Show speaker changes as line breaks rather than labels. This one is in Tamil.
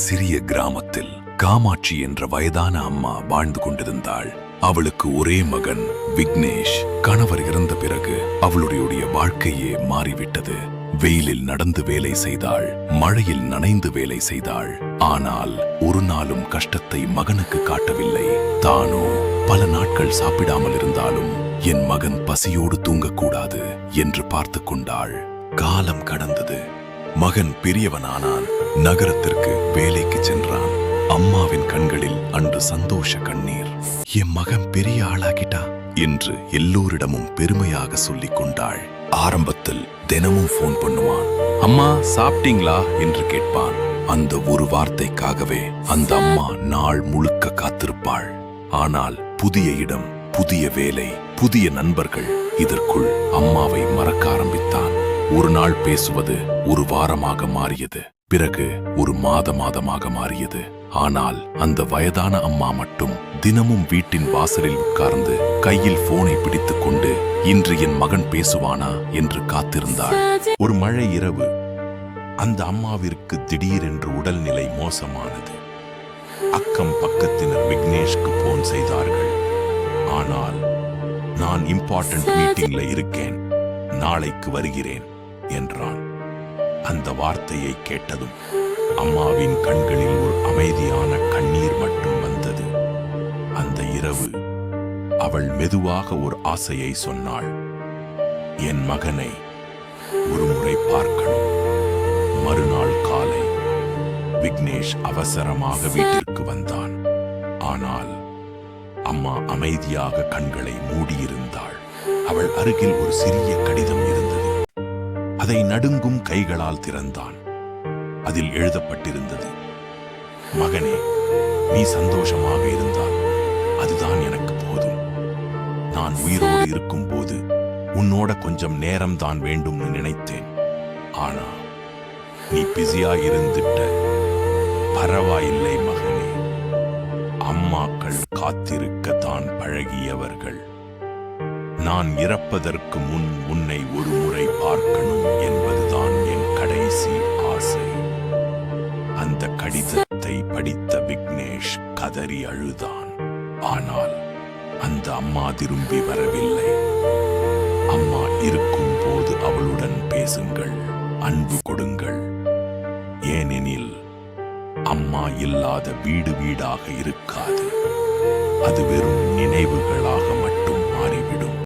சிறிய கிராமத்தில் காமாட்சி என்ற வயதான அம்மா வாழ்ந்து கொண்டிருந்தாள். அவளுக்கு ஒரே மகன் விக்னேஷ். கணவர் இறந்த பிறகு அவளுடைய வாழ்க்கையே மாறிவிட்டது. வெயிலில் நடந்து வேலை செய்தாள், மழையில் நனைந்து வேலை செய்தாள். ஆனால் ஒரு நாளும் கஷ்டத்தை மகனுக்கு காட்டவில்லை. தானோ பல நாட்கள் சாப்பிடாமல் இருந்தாலும் என் மகன் பசியோடு தூங்கக்கூடாது என்று பார்த்து கொண்டாள். காலம் கடந்தது. மகன் பெரியவனானான். நகரத்திற்கு வேலைக்கு சென்றான். அம்மாவின் கண்களில் அன்று சந்தோஷ கண்ணீர். என் மகன் பெரிய ஆளாகிட்டா என்று எல்லோரிடமும் பெருமையாக சொல்லிக் கொண்டாள். ஆரம்பத்தில் தினமும் போன் பண்ணுவான். அம்மா சாப்பிட்டீங்களா என்று கேட்பான். அந்த ஒரு வார்த்தைக்காகவே அந்த அம்மா நாள் முழுக்க காத்திருப்பாள். ஆனால் புதிய இடம், புதிய வேலை, புதிய நண்பர்கள், இதற்குள் அம்மாவை மறக்க ஆரம்பித்தான். ஒரு நாள் பேசுவது ஒரு வாரமாக மாறியது. பிறகு ஒரு மாதமாக மாறியது. ஆனால் அந்த வயதான அம்மா மட்டும் தினமும் வீட்டின் வாசலில் உட்கார்ந்து கையில் போனை பிடித்துக் கொண்டு இன்று என் மகன் பேசுவானா என்று காத்திருந்தாள். ஒரு மழை இரவு அந்த அம்மாவிற்கு திடீரென்று உடல்நிலை மோசமானது. அக்கம் பக்கத்தினர் விக்னேஷ்க்கு போன் செய்தார்கள். ஆனால் நான் இம்பார்ட்டன்ட் மீட்டிங்ல இருக்கேன், நாளைக்கு வருகிறேன் என்றான். அந்த வார்த்தையை கேட்டதும் அம்மாவின் கண்களில் ஒரு அமைதியான கண்ணீர் மட்டும் வந்தது. அந்த இரவு அவள் மெதுவாக ஒரு ஆசையை சொன்னாள். என் மகனை ஒரு முறை பார்க்கணும். மறுநாள் காலை விக்னேஷ் அவசரமாக வீட்டிற்கு வந்தான். ஆனால் அம்மா அமைதியாக கண்களை மூடியிருந்தாள். அவள் அருகில் ஒரு சிறிய கடிதம் இருந்தது. அதை நடுங்கும் கைகளால் திறந்தான். அதில் எழுதப்பட்டிருந்தது, மகனே, நீ சந்தோஷமாக இருந்தால் அதுதான் எனக்கு போதும். நான் உயிரோடு இருக்கும் போது உன்னோட கொஞ்சம் நேரம் தான் வேண்டும்னு நினைத்தேன். ஆனா நீ பிஸியா இருந்துட்ட. பரவாயில்லை மகனே, அம்மாக்கள் காத்திருக்கத்தான் பழகியவர்கள். நான் இறப்பதற்கு முன் உன்னை ஒரு முறை பார்க்கணும் என்பதுதான் என் கடைசி ஆசை. அந்த கடிதத்தை படித்த விக்னேஷ் கதறி அழுதான். ஆனால் அந்த அம்மா திரும்பி வரவில்லை. அம்மா இருக்கும் போது அவளுடன் பேசுங்கள், அன்பு கொடுங்கள். ஏனெனில் அம்மா இல்லாத வீடு வீடாக இருக்காது. அது வெறும் நினைவுகளாக மட்டும் மாறிவிடும்.